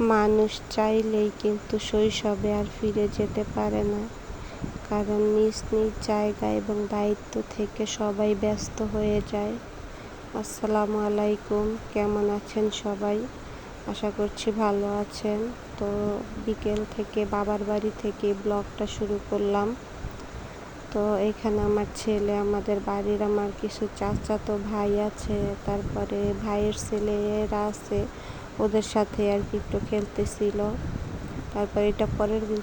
মানুষ চাইলেই কিন্তু শৈশবে আর ফিরে যেতে পারে না, কারণ নিজ নিজ জায়গা এবং দায়িত্ব থেকে সবাই ব্যস্ত হয়ে যায়। আসসালামু আলাইকুম, কেমন আছেন সবাই? আশা করছি ভালো আছেন। তো বিকেল থেকে বাবার বাড়ি থেকে ব্লগটা শুরু করলাম। তো এখানে আমার ছেলে, আমাদের বাড়ির আমার কিছু চাচাতো ভাই আছে, তারপরে ভাইয়ের ছেলেরা আছে, ওদের সাথে আর কি একটু খেলতেছিল। তারপর এটা পরের দিন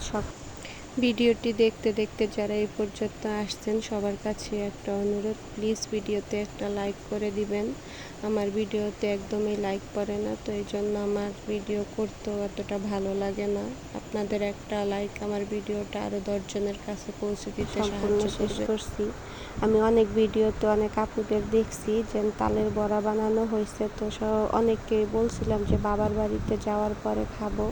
ভিডিওটি দেখতে দেখতে যারা এই পর্যন্ত আসছেন সবার কাছে একটা অনুরোধ, প্লিজ ভিডিওতে একটা লাইক করে দিবেন। আমার ভিডিওতে একদমই লাইক পড়ে না, তো এই জন্য আমার ভিডিও করতেও অতটা ভালো লাগে না। আপনাদের একটা লাইক আমার ভিডিওটা আরও 10 জনের কাছে পৌঁছে দিতে সাহায্য করছি। আমি অনেক ভিডিওতে অনেক আপুদের দেখছি যে তালের বড়া বানানো হয়েছে, তো অনেককেই বলছিলাম যে বাবার বাড়িতে যাওয়ার পরে খাবো।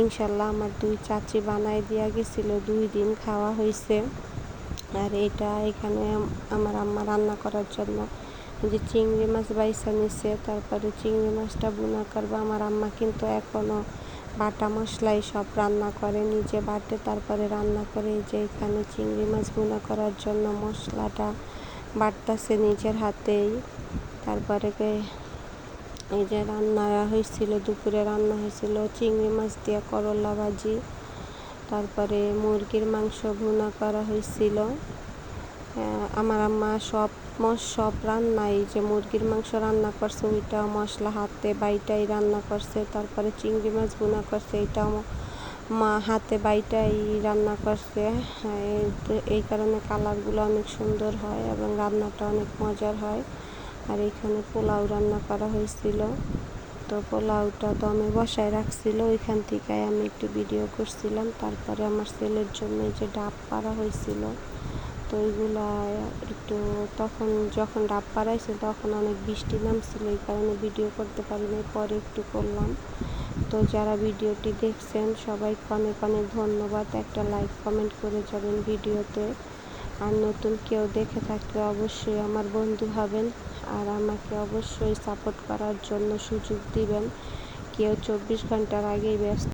ইনশাল্লাহ আমার 2 চাচি বানাই দিয়া গেছিল, 2 দিন খাওয়া হয়েছে। আর এটা এখানে আমার আম্মা রান্না করার জন্য যে চিংড়ি মাছ বাইসা নিছে, তারপরে চিংড়ি মাছটা ভুনা করবো। আমার আম্মা কিন্তু এখনও বাটা মশলাই সব রান্না করে, নিজে বাটে তারপরে রান্না করে। যে এখানে চিংড়ি মাছ ভুনা করার জন্য মশলাটা বাটতেছে নিজের হাতেই। তারপরে এই যে রান্না হয়েছিল, দুপুরে রান্না হয়েছিল চিংড়ি মাছ দিয়ে করলা ভাজি, তারপরে মুরগির মাংস ভুনা করা হয়েছিল। আমার আম্মা সব রান্নাই, যে মুরগির মাংস রান্না করছে ওইটা মশলা হাতে বাইটাই রান্না করছে, তারপরে চিংড়ি মাছ ভুনা করছে এটাও মা হাতে বাইটাই রান্না করছে। এই কারণে কালারগুলো অনেক সুন্দর হয় এবং রান্নাটা অনেক মজার হয়। আর এখানে পোলাও রান্না করা হয়েছিল, তো পোলাওটা দমে বসায় রাখছিল, ওইখান থেকে আমি একটু ভিডিও করছিলাম। তারপরে আমার ছেলের জন্য যে ডাব পাড়া হয়েছিল, তো ওইগুলা একটু যখন ডাব পাড়াইছে তখন অনেক বৃষ্টি নামছিল, এই কারণে ভিডিও করতে পারিনি, পরে একটু করলাম। তো যারা ভিডিওটি দেখছেন সবাইকে অনেক অনেক ধন্যবাদ। একটা লাইক কমেন্ট করে যাবেন ভিডিওতে। আর নতুন কেউ দেখে থাকলে অবশ্যই আমার বন্ধু হবেন, আর আমাকে অবশ্যই সাপোর্ট করার জন্য সুযোগ দিবেন। কেউ 24 ঘন্টার আগেই ব্যস্ত